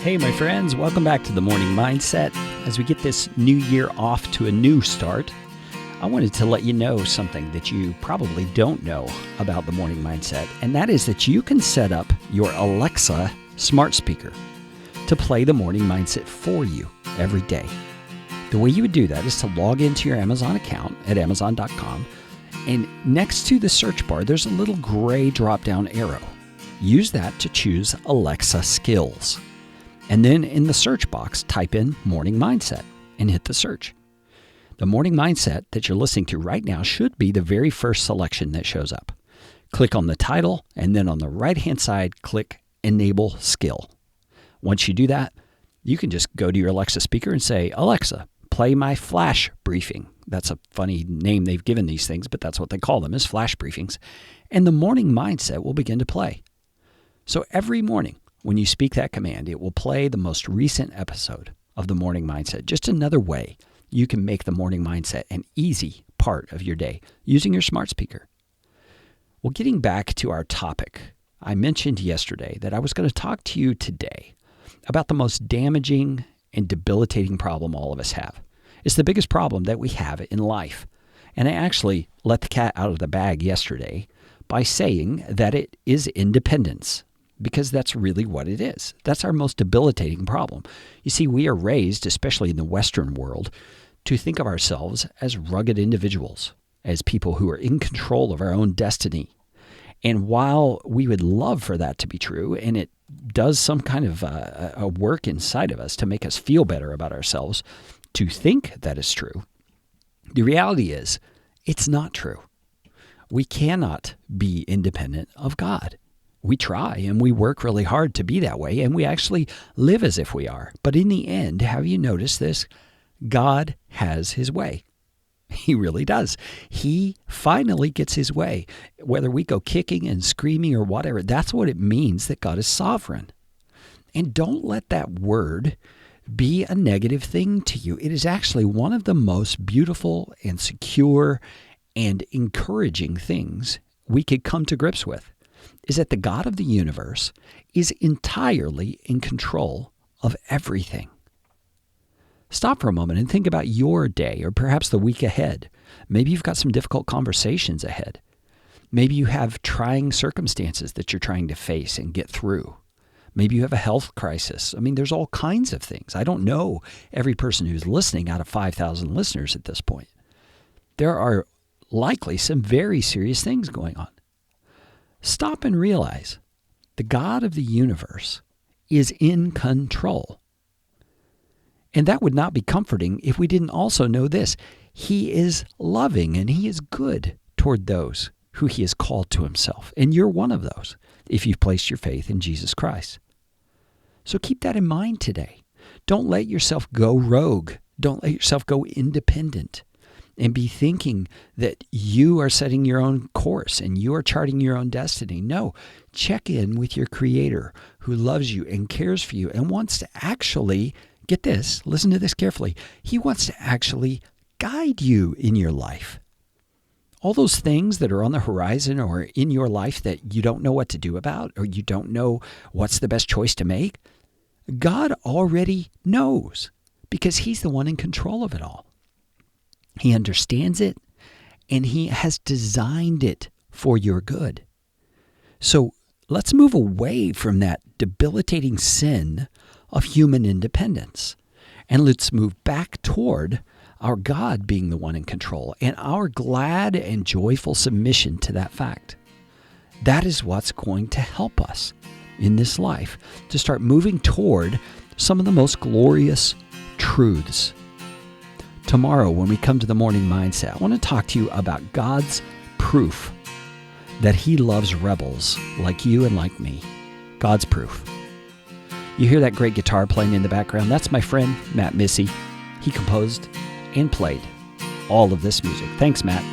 Hey, my friends, welcome back to the Morning Mindset. As we get this new year off to a new start, I wanted to let you know something that you probably don't know about the Morning Mindset, and that is that you can set up your Alexa smart speaker to play the Morning Mindset for you every day. The way you would do that is to log into your Amazon account at Amazon.com, and next to the search bar, there's a little gray drop-down arrow. Use that to choose Alexa Skills. And then in the search box, type in Morning Mindset and hit the search. The Morning Mindset that you're listening to right now should be the very first selection that shows up. Click on the title, and then on the right-hand side, click Enable Skill. Once you do that, you can just go to your Alexa speaker and say, Alexa, play my flash briefing. That's a funny name they've given these things, but that's what they call them, is flash briefings. And the Morning Mindset will begin to play. So every morning, when you speak that command, it will play the most recent episode of the Morning Mindset. Just another way you can make the Morning Mindset an easy part of your day using your smart speaker. Well, getting back to our topic, I mentioned yesterday that I was going to talk to you today about the most damaging and debilitating problem all of us have. It's the biggest problem that we have in life. And I actually let the cat out of the bag yesterday by saying that it is independence. Because that's really what it is. That's our most debilitating problem. You see, we are raised, especially in the Western world, to think of ourselves as rugged individuals, as people who are in control of our own destiny. And while we would love for that to be true, and it does some kind of a work inside of us to make us feel better about ourselves, to think that is true, the reality is it's not true. We cannot be independent of God. We try and we work really hard to be that way, and we actually live as if we are. But in the end, have you noticed this? God has his way. He really does. He finally gets his way. Whether we go kicking and screaming or whatever, that's what it means that God is sovereign. And don't let that word be a negative thing to you. It is actually one of the most beautiful and secure and encouraging things we could come to grips with. Is that the God of the universe is entirely in control of everything. Stop for a moment and think about your day or perhaps the week ahead. Maybe you've got some difficult conversations ahead. Maybe you have trying circumstances that you're trying to face and get through. Maybe you have a health crisis. I mean, there's all kinds of things. I don't know every person who's listening out of 5,000 listeners at this point. There are likely some very serious things going on. Stop and realize the God of the universe is in control. And that would not be comforting if we didn't also know this. He is loving and he is good toward those who he has called to himself. And you're one of those if you've placed your faith in Jesus Christ. So keep that in mind today. Don't let yourself go rogue. Don't let yourself go independent and be thinking that you are setting your own course and you are charting your own destiny. No, check in with your Creator who loves you and cares for you and wants to actually, get this, listen to this carefully, he wants to actually guide you in your life. All those things that are on the horizon or in your life that you don't know what to do about or you don't know what's the best choice to make, God already knows because he's the one in control of it all. He understands it, and he has designed it for your good. So let's move away from that debilitating sin of human independence, and let's move back toward our God being the one in control and our glad and joyful submission to that fact. That is what's going to help us in this life to start moving toward some of the most glorious truths. Tomorrow, when we come to the Morning Mindset, I want to talk to you about God's proof that he loves rebels like you and like me. God's proof. You hear that great guitar playing in the background? That's my friend, Matt Missy. He composed and played all of this music. Thanks, Matt.